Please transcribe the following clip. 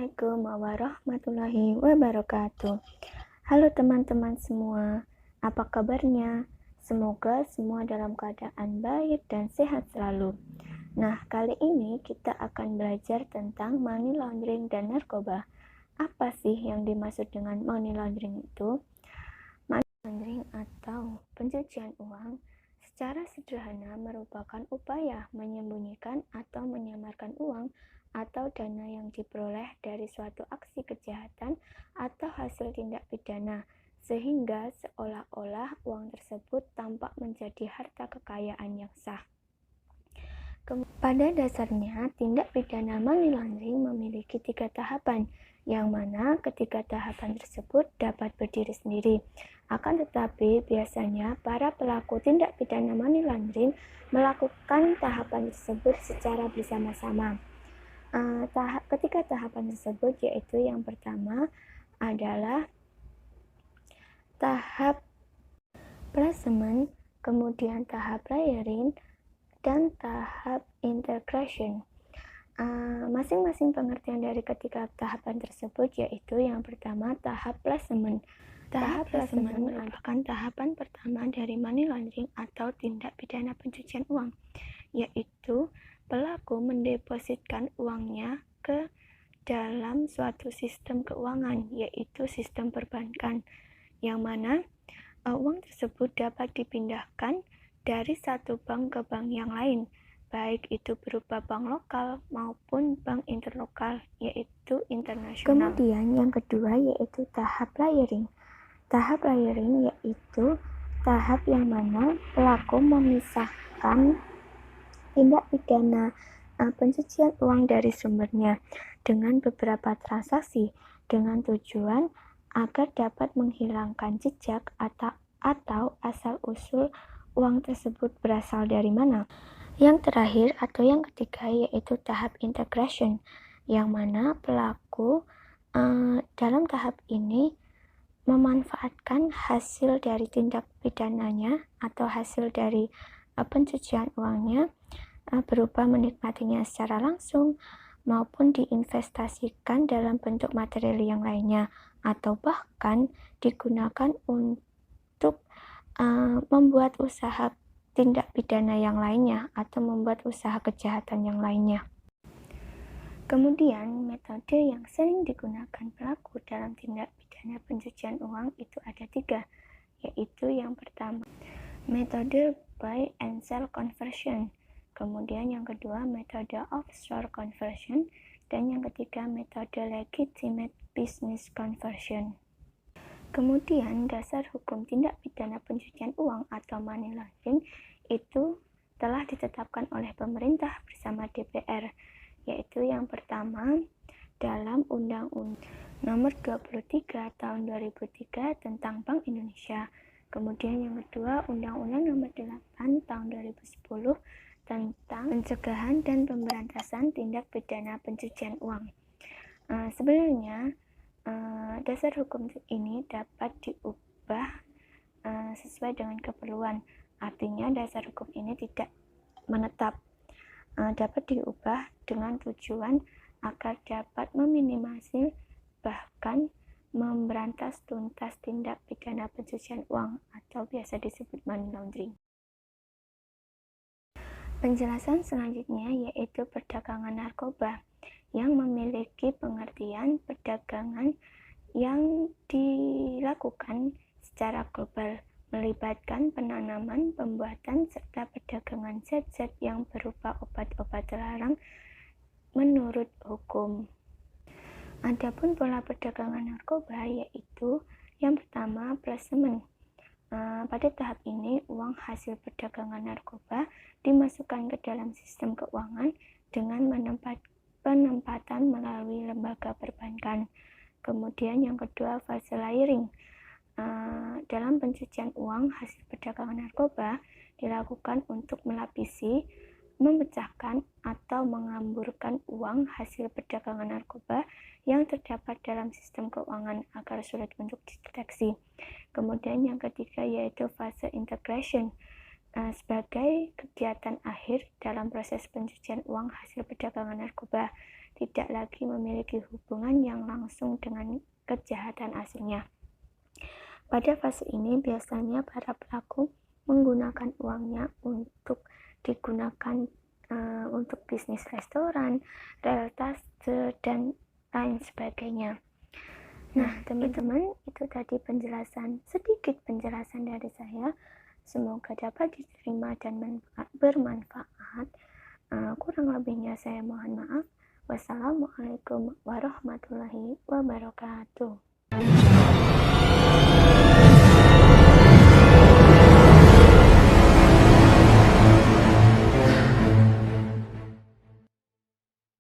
Assalamualaikum warahmatullahi wabarakatuh. Halo teman-teman semua, apa kabarnya? Semoga semua dalam keadaan baik dan sehat selalu. Nah, kali ini kita akan belajar tentang money laundering dan narkoba. Apa sih yang dimaksud dengan money laundering itu? Money laundering atau pencucian uang secara sederhana merupakan upaya menyembunyikan atau menyamarkan uang atau dana yang diperoleh dari suatu aksi kejahatan atau hasil tindak pidana, sehingga seolah-olah uang tersebut tampak menjadi harta kekayaan yang sah. Pada dasarnya, tindak pidana money laundering memiliki 3 tahapan, yang mana ketiga tahapan tersebut dapat berdiri sendiri. Akan tetapi, biasanya para pelaku tindak pidana money laundering melakukan tahapan tersebut secara bersama-sama. Ketiga tahapan tersebut yaitu yang pertama adalah tahap placement, kemudian tahap layering, dan tahap integration. Masing-masing pengertian dari ketiga tahapan tersebut yaitu yang pertama tahap placement. Tahap placement merupakan tahapan pertama dari money laundering atau tindak pidana pencucian uang, yaitu pelaku mendepositkan uangnya ke dalam suatu sistem keuangan, yaitu sistem perbankan, yang mana uang tersebut dapat dipindahkan dari satu bank ke bank yang lain, baik itu berupa bank lokal maupun bank interlokal, yaitu internasional. Kemudian yang kedua yaitu tahap layering. Tahap layering yaitu tahap yang mana pelaku memisahkan tindak pidana pencucian uang dari sumbernya dengan beberapa transaksi dengan tujuan agar dapat menghilangkan jejak atau asal-usul uang tersebut berasal dari mana. Yang terakhir atau yang ketiga yaitu tahap integration, yang mana pelaku dalam tahap ini memanfaatkan hasil dari tindak pidananya atau hasil dari pencucian uangnya berupa menikmatinya secara langsung maupun diinvestasikan dalam bentuk material yang lainnya, atau bahkan digunakan untuk membuat usaha tindak pidana yang lainnya atau membuat usaha kejahatan yang lainnya. Kemudian metode yang sering digunakan pelaku dalam tindak pidana pencucian uang itu ada 3, yaitu yang pertama metode buy and sell conversion, kemudian yang kedua metode offshore conversion, dan yang ketiga metode legitimate business conversion. Kemudian dasar hukum tindak pidana pencucian uang atau money laundering itu telah ditetapkan oleh pemerintah bersama DPR, yaitu yang pertama dalam Undang-Undang Nomor 23 Tahun 2003 tentang Bank Indonesia. Kemudian yang kedua Undang-Undang Nomor 8 Tahun 2010 tentang pencegahan dan pemberantasan tindak pidana pencucian uang. Sebenarnya dasar hukum ini dapat diubah sesuai dengan keperluan. Artinya dasar hukum ini tidak menetap, dapat diubah dengan tujuan agar dapat meminimasi bahkan memberantas tuntas tindak pidana pencucian uang atau biasa disebut money laundering. Penjelasan selanjutnya yaitu perdagangan narkoba, yang memiliki pengertian perdagangan yang dilakukan secara global, melibatkan penanaman, pembuatan, serta perdagangan zat-zat yang berupa obat-obat terlarang menurut hukum. Adapun pola perdagangan narkoba yaitu yang pertama placement. Pada tahap ini, uang hasil perdagangan narkoba dimasukkan ke dalam sistem keuangan dengan penempatan melalui lembaga perbankan. Kemudian yang kedua fase layering. Dalam pencucian uang hasil perdagangan narkoba dilakukan untuk melapisi, memecahkan atau mengamburkan uang hasil perdagangan narkoba yang terdapat dalam sistem keuangan agar sulit untuk dideteksi. Kemudian yang ketiga yaitu fase integration, sebagai kegiatan akhir dalam proses pencucian uang hasil perdagangan narkoba. tidak lagi memiliki hubungan yang langsung dengan kejahatan aslinya. Pada fase ini biasanya para pelaku menggunakan uangnya untuk digunakan untuk bisnis restoran, realitase, dan lain sebagainya. Nah, teman-teman, itu tadi sedikit penjelasan dari saya. Semoga dapat diterima dan bermanfaat. Kurang lebihnya saya mohon maaf. Wassalamualaikum warahmatullahi wabarakatuh.